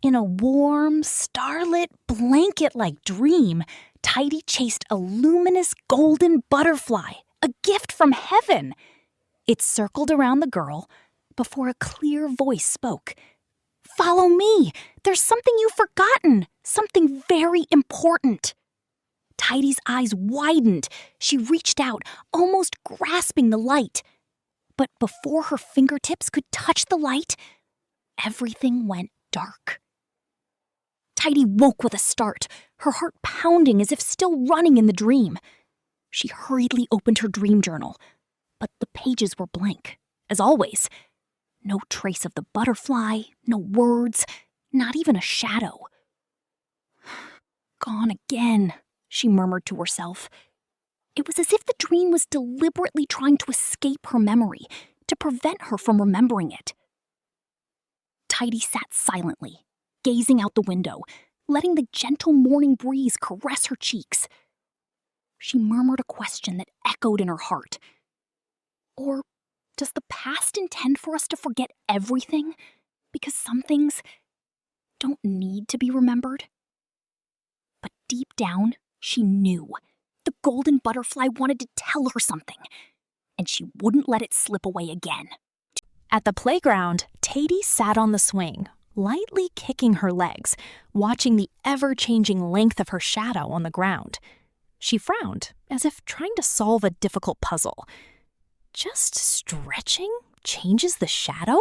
In a warm, starlit, blanket-like dream, Taidy chased a luminous golden butterfly, a gift from heaven. It circled around the girl before a clear voice spoke. "Follow me! There's something you've forgotten, something very important." Tidy's eyes widened. She reached out, almost grasping the light. But before her fingertips could touch the light, everything went dark. Taidy woke with a start, her heart pounding as if still running in the dream. She hurriedly opened her dream journal, but the pages were blank, as always. No trace of the butterfly, no words, not even a shadow. "Gone again," she murmured to herself. It was as if the dream was deliberately trying to escape her memory, to prevent her from remembering it. Taidy sat silently, gazing out the window, letting the gentle morning breeze caress her cheeks. She murmured a question that echoed in her heart. Or does the past intend for us to forget everything? Because some things don't need to be remembered? But deep down, she knew. The golden butterfly wanted to tell her something, and she wouldn't let it slip away again. At the playground, Taidy sat on the swing, lightly kicking her legs, watching the ever-changing length of her shadow on the ground. She frowned, as if trying to solve a difficult puzzle. Just stretching changes the shadow?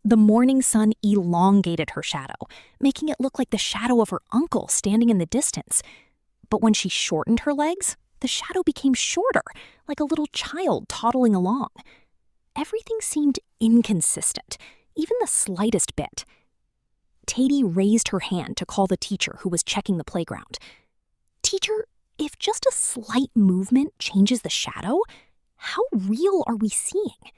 The morning sun elongated her shadow, making it look like the shadow of her uncle standing in the distance. But when she shortened her legs, the shadow became shorter, like a little child toddling along. Everything seemed inconsistent, even the slightest bit. Taidy raised her hand to call the teacher who was checking the playground. "Teacher, if just a slight movement changes the shadow, how real are we seeing?"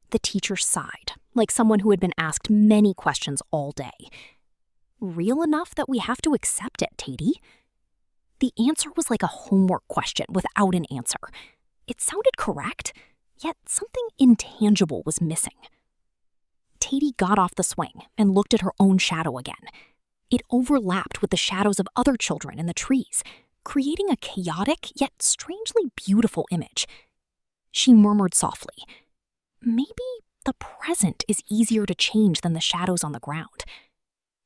The teacher sighed, like someone who had been asked many questions all day. "Real enough that we have to accept it, Taidy." The answer was like a homework question without an answer. It sounded correct, yet something intangible was missing. Taidy got off the swing and looked at her own shadow again. It overlapped with the shadows of other children in the trees, creating a chaotic yet strangely beautiful image. She murmured softly, "Maybe the present is easier to change than the shadows on the ground.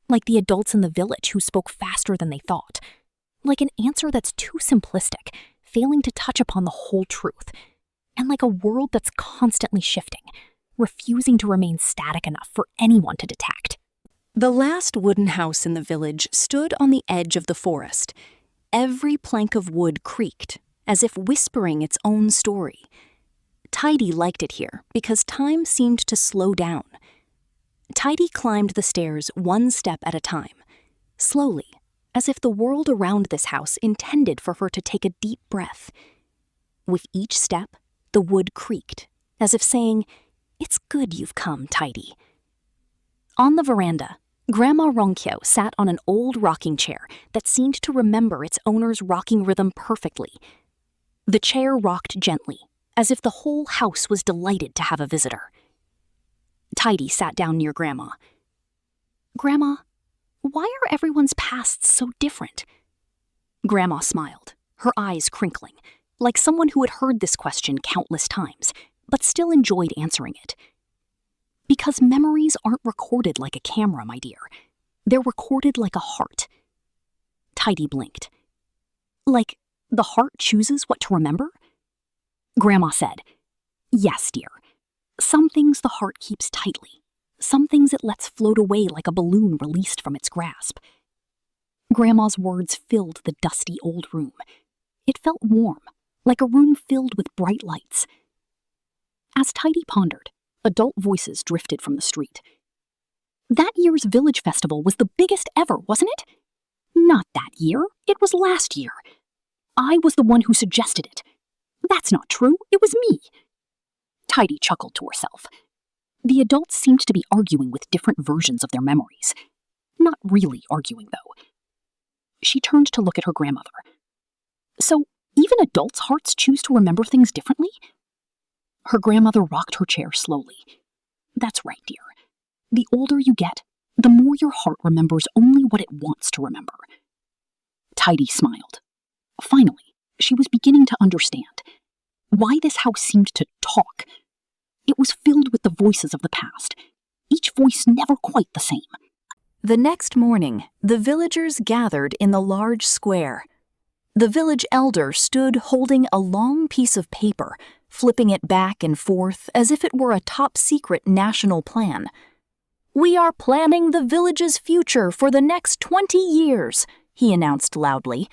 Like the adults in the village who spoke faster than they thought. Like an answer that's too simplistic, failing to touch upon the whole truth. And like a world that's constantly shifting, refusing to remain static enough for anyone to detect." The last wooden house in the village stood on the edge of the forest. Every plank of wood creaked, as if whispering its own story. Taidy liked it here because time seemed to slow down. Taidy climbed the stairs one step at a time, slowly, as if the world around this house intended for her to take a deep breath. With each step, the wood creaked, as if saying, "It's good you've come, Taidy." On the veranda, Grandma Ronkyo sat on an old rocking chair that seemed to remember its owner's rocking rhythm perfectly. The chair rocked gently, as if the whole house was delighted to have a visitor. Taidy sat down near Grandma. "Grandma, why are everyone's pasts so different?" Grandma smiled, her eyes crinkling, like someone who had heard this question countless times, but still enjoyed answering it. "Because memories aren't recorded like a camera, my dear. They're recorded like a heart." Taidy blinked. "Like the heart chooses what to remember?" Grandma said, "Yes, dear. Some things the heart keeps tightly. Some things it lets float away like a balloon released from its grasp." Grandma's words filled the dusty old room. It felt warm, like a room filled with bright lights. As Taidy pondered, adult voices drifted from the street. "That year's village festival was the biggest ever, wasn't it?" "Not that year. It was last year. I was the one who suggested it." "That's not true. It was me." Taidy chuckled to herself. The adults seemed to be arguing with different versions of their memories. Not really arguing, though. She turned to look at her grandmother. "So, even adults' hearts choose to remember things differently?" Her grandmother rocked her chair slowly. "That's right, dear. The older you get, the more your heart remembers only what it wants to remember. Taidy smiled. Finally, she was beginning to understand why this house seemed to talk. It was filled with the voices of the past, each voice never quite the same. The next morning, the villagers gathered in the large square. The village elder stood holding a long piece of paper, flipping it back and forth as if it were a top-secret national plan. "We are planning the village's future for the next 20 years, he announced loudly.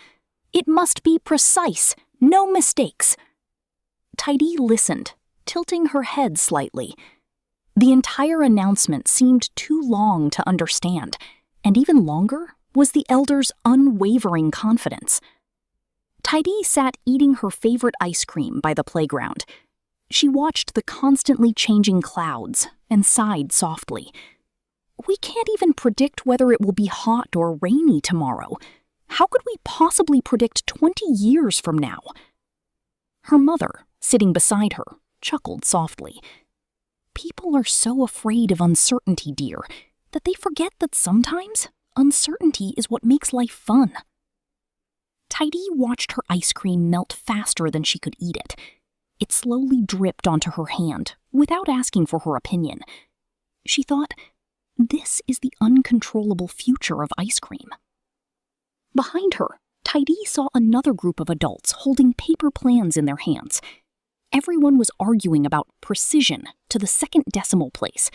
"It must be precise, no mistakes." Taidy listened, tilting her head slightly. The entire announcement seemed too long to understand, and even longer was the elder's unwavering confidence. Taidy sat eating her favorite ice cream by the playground. She watched the constantly changing clouds and sighed softly. "We can't even predict whether it will be hot or rainy tomorrow. How could we possibly predict 20 years from now?" Her mother, sitting beside her, chuckled softly. "People are so afraid of uncertainty, dear, that they forget that sometimes uncertainty is what makes life fun." Taidy watched her ice cream melt faster than she could eat it. It slowly dripped onto her hand, without asking for her opinion. She thought, this is the uncontrollable future of ice cream. Behind her, Taidy saw another group of adults holding paper plans in their hands. Everyone was arguing about precision to the second decimal place,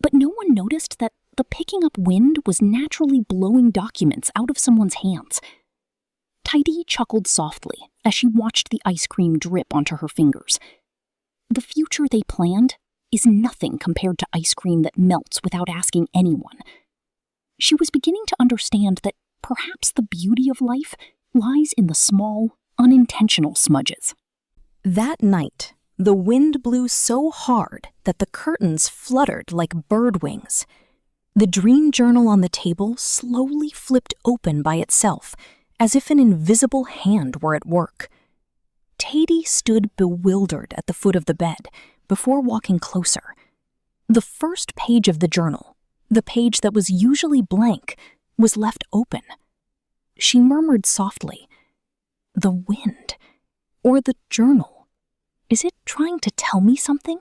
but no one noticed that the picking up wind was naturally blowing documents out of someone's hands. Taidy chuckled softly as she watched the ice cream drip onto her fingers. The future they planned is nothing compared to ice cream that melts without asking anyone. She was beginning to understand that perhaps the beauty of life lies in the small, unintentional smudges. That night, the wind blew so hard that the curtains fluttered like bird wings. The dream journal on the table slowly flipped open by itself, as if an invisible hand were at work. Taidy stood bewildered at the foot of the bed before walking closer. The first page of the journal, the page that was usually blank, was left open. She murmured softly, "The wind, or the journal, is it trying to tell me something?"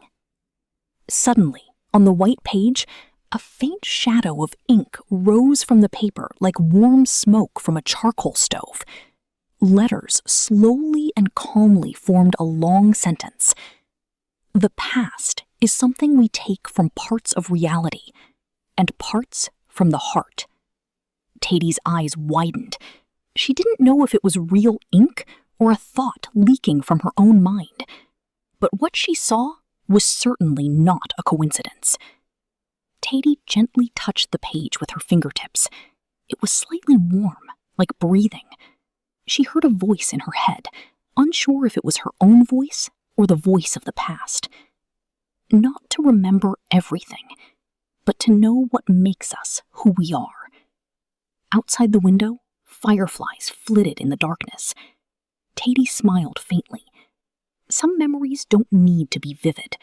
Suddenly, on the white page, a faint shadow of ink rose from the paper like warm smoke from a charcoal stove. Letters slowly and calmly formed a long sentence. "The past is something we take from parts of reality, and parts from the heart." Taidy's eyes widened. She didn't know if it was real ink or a thought leaking from her own mind. But what she saw was certainly not a coincidence. Taidy gently touched the page with her fingertips. It was slightly warm, like breathing. She heard a voice in her head, unsure if it was her own voice or the voice of the past. Not to remember everything, but to know what makes us who we are. Outside the window, fireflies flitted in the darkness. Taidy smiled faintly. Some memories don't need to be vivid,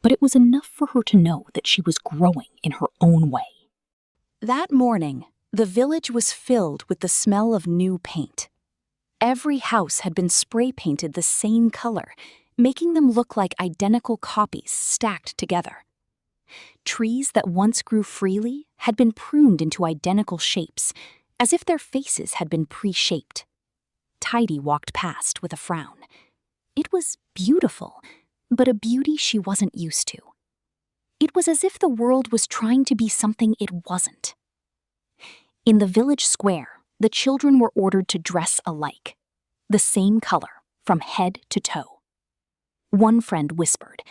but it was enough for her to know that she was growing in her own way. That morning, the village was filled with the smell of new paint. Every house had been spray painted the same color, making them look like identical copies stacked together. Trees that once grew freely had been pruned into identical shapes, as if their faces had been pre-shaped. Taidy walked past with a frown. It was beautiful, but a beauty she wasn't used to. It was as if the world was trying to be something it wasn't. In the village square, the children were ordered to dress alike, the same color, from head to toe. One friend whispered,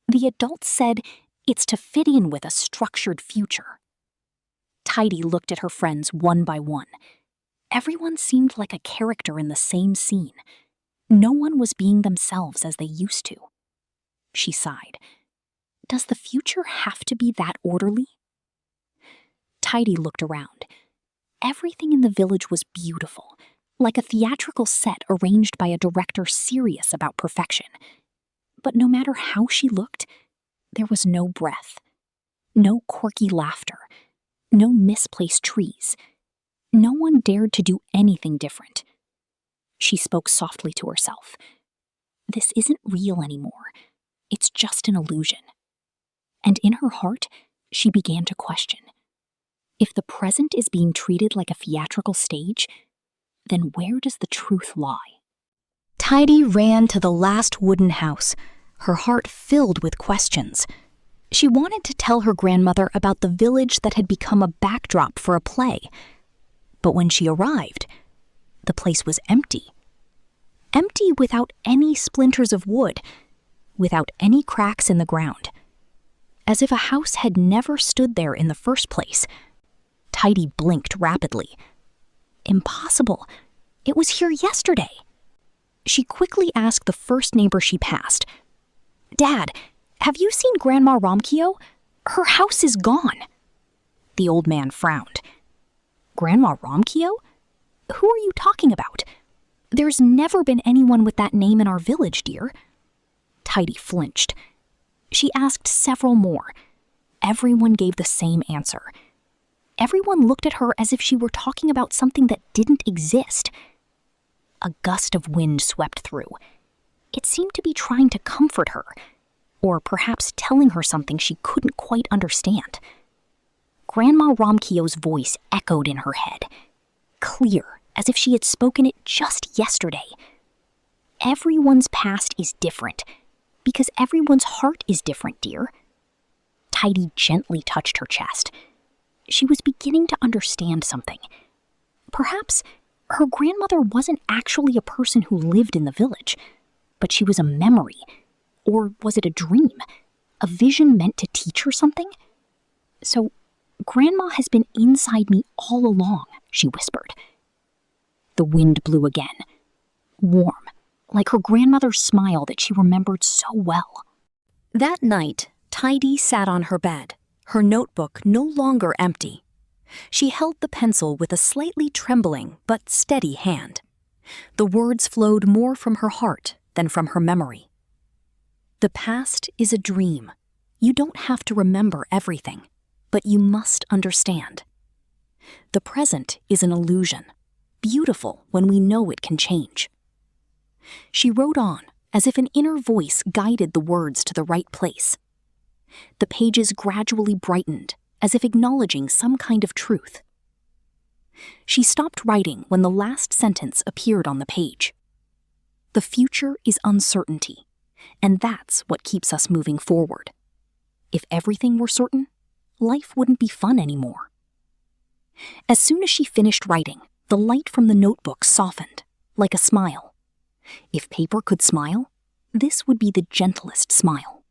"The adults said it's to fit in with a structured future." Taidy looked at her friends one by one. Everyone seemed like a character in the same scene. No one was being themselves as they used to. She sighed. Does the future have to be that orderly? Taidy looked around. Everything in the village was beautiful, like a theatrical set arranged by a director serious about perfection. But no matter how she looked, there was no breath, no quirky laughter, No misplaced trees. No one dared to do anything different. She spoke softly to herself. This isn't real anymore. It's just an illusion. And in her heart, she began to question. If the present is being treated like a theatrical stage, then where does the truth lie? Taidy ran to the last wooden house, her heart filled with questions. She wanted to tell her grandmother about the village that had become a backdrop for a play. But when she arrived, the place was empty. Empty without any splinters of wood, without any cracks in the ground. As if a house had never stood there in the first place. Taidy blinked rapidly. Impossible. It was here yesterday. She quickly asked the first neighbor she passed, "Dad, have you seen Grandma Romkio? Her house is gone." The old man frowned. "Grandma Romkio? Who are you talking about? There's never been anyone with that name in our village, dear." Taidy flinched. She asked several more. Everyone gave the same answer. Everyone looked at her as if she were talking about something that didn't exist. A gust of wind swept through. It seemed to be trying to comfort her, or perhaps telling her something she couldn't quite understand. Grandma Romkio's voice echoed in her head, clear, as if she had spoken it just yesterday. Everyone's past is different, because everyone's heart is different, dear. Taidy gently touched her chest. She was beginning to understand something. Perhaps her grandmother wasn't actually a person who lived in the village, but she was a memory. Or was it a dream? A vision meant to teach her something? So, Grandma has been inside me all along, she whispered. The wind blew again. Warm, like her grandmother's smile that she remembered so well. That night, Taidy sat on her bed, her notebook no longer empty. She held the pencil with a slightly trembling but steady hand. The words flowed more from her heart than from her memory. The past is a dream. You don't have to remember everything, but you must understand. The present is an illusion, beautiful when we know it can change. She wrote on, as if an inner voice guided the words to the right place. The pages gradually brightened, as if acknowledging some kind of truth. She stopped writing when the last sentence appeared on the page. The future is uncertainty, and that's what keeps us moving forward. If everything were certain, life wouldn't be fun anymore. As soon as she finished writing, the light from the notebook softened, like a smile. If paper could smile, this would be the gentlest smile.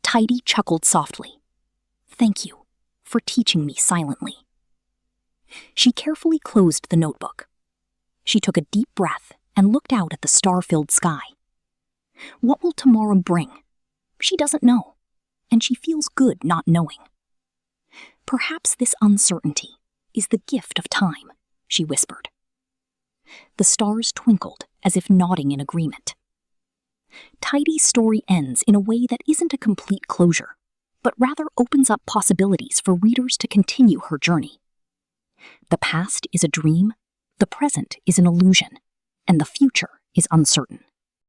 Taidy chuckled softly. Thank you for teaching me silently. She carefully closed the notebook. She took a deep breath and looked out at the star-filled sky. What will tomorrow bring? She doesn't know, and she feels good not knowing. Perhaps this uncertainty is the gift of time, she whispered. The stars twinkled as if nodding in agreement. Taidy's story ends in a way that isn't a complete closure, but rather opens up possibilities for readers to continue her journey. The past is a dream, the present is an illusion, and the future is uncertain.